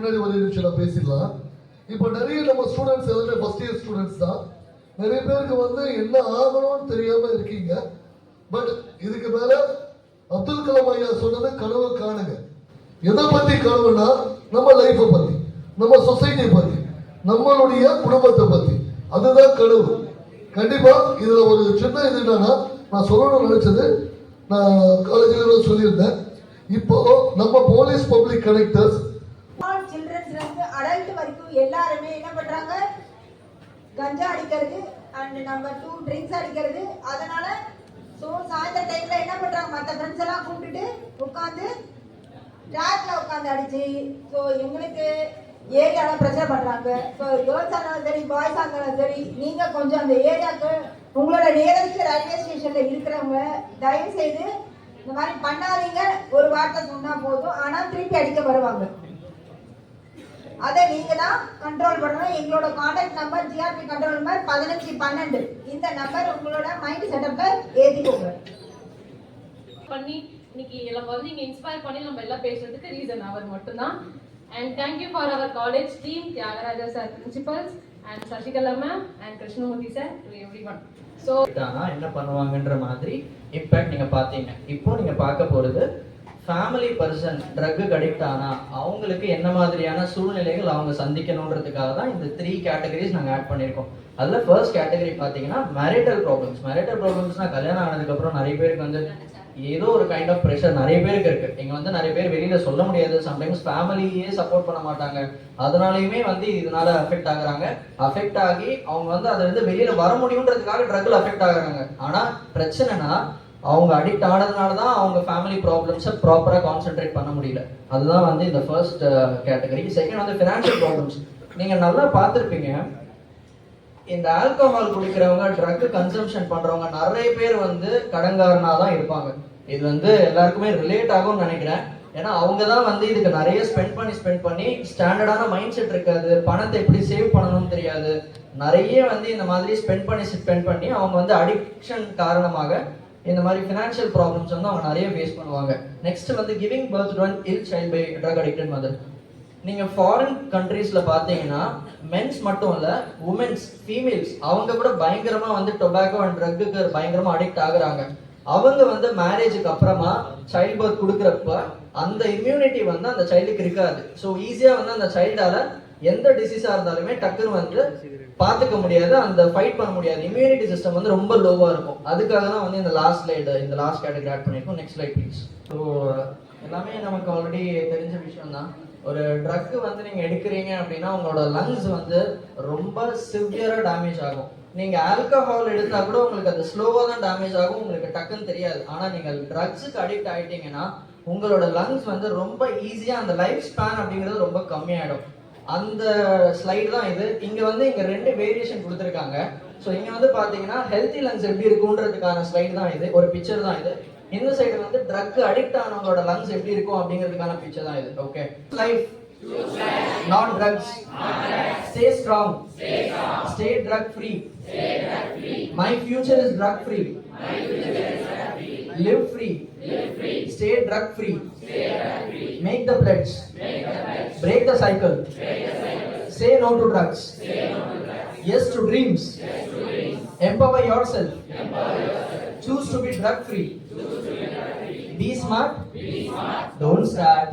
முன்னாடி ஒரு நிமிஷம் பேசிடலாம். இப்போ நிறைய நம்ம ஸ்டூடெண்ட்ஸ் எல்லாமே ஃபர்ஸ்ட் இயர் ஸ்டூடெண்ட்ஸ் தான். நிறைய பேருக்கு வந்து என்ன ஆகணும்னு தெரியாம இருக்கீங்க. பட் இதுக்கு மேல அப்துல் கலாம் ஐயா சொன்னது கனவு காணுங்க. எதை பத்தி கனவுனா நம்ம லைஃபை பத்தி, நம்ம சொசைட்டியை பத்தி, நம்மளுடைய குடும்பத்தை பத்தி, அதுதான் கனவு. கண்டிப்பா இதுல ஒரு சின்ன இது என்னன்னா, நான் சொல்லணும்னு நினைச்சது நான் காலேஜில் சொல்லியிருந்தேன். இப்போ நம்ம போலீஸ் பப்ளிக் கனெக்டர்ஸ் சில்ட்ரன்ஸ்ல இருந்து அடல்ட் வரைக்கும் எல்லாருமே என்ன பண்றாங்க, கஞ்சா அடிக்கிறது அண்ட் நம்பர் 2 ட்ரிங்க்ஸ் அடிக்கிறது. அதனால ஸோ சாயந்தர டைம்ல என்ன பண்றாங்க, மற்ற ஃப்ரெண்ட்ஸ் எல்லாம் கூப்பிட்டுட்டு உட்காந்து ட்ராக்ல உட்காந்து அடிச்சு ஸோ எங்களுக்கு ஏரியாவில் பிரச்சனை பண்றாங்க. ஸோ கேர்ள்ஸாக இருந்தாலும் சரி, பாய்ஸாக இருந்தாலும் சரி, நீங்க கொஞ்சம் அந்த ஏரியாவுக்கு உங்களோட நியரஸ்ட் ரயில்வே ஸ்டேஷன்ல இருக்கிறவங்க தயவு செய்து இந்த மாதிரி பண்ணாதீங்க. ஒரு வார்த்தை சொன்னா போதும், ஆனா திருப்பி அடிக்க வருவாங்க. அதை நீங்க தான் கண்ட்ரோல் பண்ணணும். எங்களோட contact number GRP control number 1512. இந்த நம்பர் உங்களோட மைண்ட் செட்டப்ல ஏத்திக்கோங்க. பண்ணி இன்னைக்கு எல்லாம் வந்து இங்க இன்ஸ்பயர் பண்ணி நம்ம எல்லாம் பேசுறதுக்கு ரீசன் அவர் மட்டும்தான். And thank you for our college team, Tyagaraja sir principals and Sashikala ma'am and Krishnamurthy sir, to everyone. So என்ன பண்ணுவாங்கன்ற மாதிரி இம்பாக்ட் நீங்க பாத்தீங்க. இப்போ நீங்க பார்க்க போறது ஃபேமிலி பர்சன் ட்ரக்கு அடிக்ட் ஆனா அவங்களுக்கு என்ன மாதிரியான சூழ்நிலைகள் அவங்க சந்திக்கணுன்றதுக்காக தான் இந்த 3 கேட்டகரிஸ் நாங்கள் ஆட் பண்ணியிருக்கோம். அதில் ஃபர்ஸ்ட் கேட்டகரி பார்த்தீங்கன்னா மேரிட்டல் ப்ராப்ளம்ஸ். மேரிட்டல் ப்ராப்ளம்ஸ்னா கல்யாணம் ஆனதுக்கப்புறம் நிறைய பேருக்கு வந்து ஏதோ ஒரு கைண்ட் ஆஃப் ப்ரெஷர் நிறைய பேருக்கு இருக்கு. இங்கே வந்து நிறைய பேர் வெளியில சொல்ல முடியாது. சம்டைம்ஸ் ஃபேமிலியே சப்போர்ட் பண்ண மாட்டாங்க. அதனாலையுமே வந்து இதனால அஃபெக்ட் ஆகுறாங்க. அஃபெக்ட் ஆகி அவங்க வந்து அதுல இருந்து வெளியில வர முடியுன்றதுக்காக ட்ரக்ல அஃபெக்ட் ஆகுறாங்க. ஆனா பிரச்சனைனா அவங்க அடிக்ட் ஆனதுனால தான் அவங்க ஃபேமிலி ப்ராப்ளம்ஸை ப்ராப்பராக கான்சென்ட்ரேட் பண்ண முடியல. அதுதான் வந்து இந்த ஃபர்ஸ்ட் கேட்டகரி. செகண்ட் வந்து ஃபினான்ஷியல் ப்ராப்ளம்ஸ். நீங்கள் நல்லா பார்த்துருப்பீங்க, இந்த ஆல்கஹால் குடிக்கிறவங்க, ட்ரக் கன்சம்ஷன் பண்ணுறவங்க நிறைய பேர் வந்து கடன்காரனா தான் இருப்பாங்க. இது வந்து எல்லாருக்குமே ரிலேட் ஆகும்னு நினைக்கிறேன். ஏன்னா அவங்க தான் வந்து இதுக்கு நிறைய ஸ்பெண்ட் பண்ணி ஸ்டாண்டர்டான மைண்ட் செட் இருக்காது, பணத்தை எப்படி சேவ் பண்ணணும்னு தெரியாது, நிறைய வந்து இந்த மாதிரி ஸ்பெண்ட் பண்ணி அவங்க வந்து அடிக்ஷன் காரணமாக இந்த மாதிரி ஃபினான்ஷியல் ப்ராப்ளம்ஸ் வந்து அவங்க நிறைய ஃபேஸ் பண்ணுவாங்க. நெக்ஸ்ட் வந்து giving birth to an ill child by drug addicted mother. நீங்கள் ஃபாரின் கண்ட்ரீஸ்ல பார்த்தீங்கன்னா மென்ஸ் மட்டும் இல்லை, உமன்ஸ், ஃபீமேல்ஸ் அவங்க கூட பயங்கரமாக வந்து டொபாக்கோ அண்ட் ட்ரக்குக்கு பயங்கரமாக அடிக்ட் ஆகுறாங்க. அவங்க வந்து மேரேஜுக்கு அப்புறமா சைல்ட் பர்த் கொடுக்குறப்ப அந்த இம்யூனிட்டி வந்து அந்த சைல்டுக்கு இருக்காது. ஸோ ஈஸியாக வந்து அந்த சைல்டால எந்த டிசீஸாக இருந்தாலுமே டக்குன்னு வந்து பார்த்துக்க முடியாது, அந்த ஃபைட் பண்ண முடியாது. இம்யூனிட்டி சிஸ்டம் வந்து ரொம்ப லோவாக இருக்கும். அதுக்காக தான் வந்து இந்த லாஸ்ட் கேட்டகரி ஆட் பண்ணியிருக்கோம். Next slide please. ஸோ எல்லாமே நமக்கு ஆல்ரெடி தெரிஞ்ச விஷயம் தான். ஒரு ட்ரக் வந்து நீங்கள் எடுக்கிறீங்க அப்படின்னா உங்களோட லங்ஸ் வந்து ரொம்ப சிவியராக டேமேஜ் ஆகும். நீங்கள் ஆல்கஹால் எடுத்தால் கூட உங்களுக்கு அது ஸ்லோவாக தான் டேமேஜ் ஆகும், உங்களுக்கு டக்குன்னு தெரியாது. ஆனால் நீங்கள் ட்ரக்ஸுக்கு அடிக்ட் ஆகிட்டீங்கன்னா உங்களோட லங்ஸ் வந்து ரொம்ப ஈஸியாக அந்த லைஃப் ஸ்பேன் அப்படிங்கிறது ரொம்ப கம்மியாயிடும். அந்த ஸ்லைடு தான் இது. இங்க வந்து இங்க 2 வேரியேஷன் கொடுத்துருக்காங்க. ஸோ இங்க வந்து பாத்தீங்கன்னா ஹெல்த்தி லங்ஸ் எப்படி இருக்குன்றதுக்கான ஸ்லைடு தான் இது, ஒரு பிக்சர் தான் இது. இந்த சைடு வந்து ட்ரக் அடிக்ட் ஆனவங்களோட லங்ஸ் எப்படி இருக்கும் அப்படிங்கிறதுக்கான பிக்சர் தான் இது. Okay, life not drugs, stay strong, stay drug free, my future is drug free, live free, stay drug free, make the pledge, break the cycle, say no to drugs, yes to dreams, empower yourself, choose to be drug free, be smart, don't start.